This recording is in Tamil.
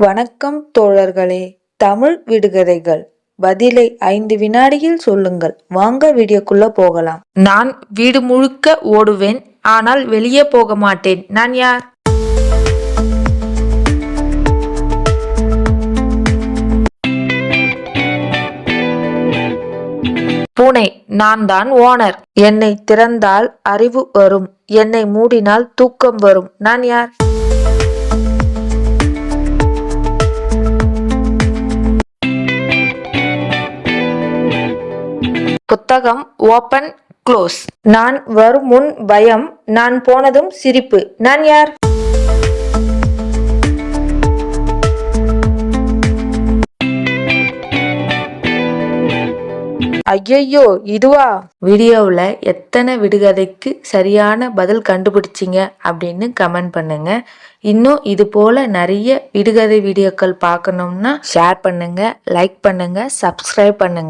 வணக்கம் தோழர்களே. தமிழ் விடுகதைகள் பதிலை 5 வினாடியில் சொல்லுங்கள். வாங்க வீடியோக்குள்ள போகலாம். நான் வீடு முழுக்க ஓடுவேன், ஆனால் வெளியே போக மாட்டேன். நான் யார்? பூனை. நான் தான் ஓனர். என்னை திறந்தால் அறிவு வரும், என்னை மூடினால் தூக்கம் வரும். நான் யார்? புத்தகம். Open close. நான் வரும் முன் பயம், நான் போனதும் சிரிப்பு. நான் யார்? ஐயையோ, இதுவா? வீடியோவில் எத்தனை விடுகதைக்கு சரியான பதில் கண்டுபிடிச்சிங்க அப்படின்னு கமெண்ட் பண்ணுங்க. இன்னும் இது போல நிறைய விடுகதை வீடியோக்கள் பார்க்கணும்னா ஷேர் பண்ணுங்க, லைக் பண்ணுங்க, சப்ஸ்கிரைப் பண்ணுங்க.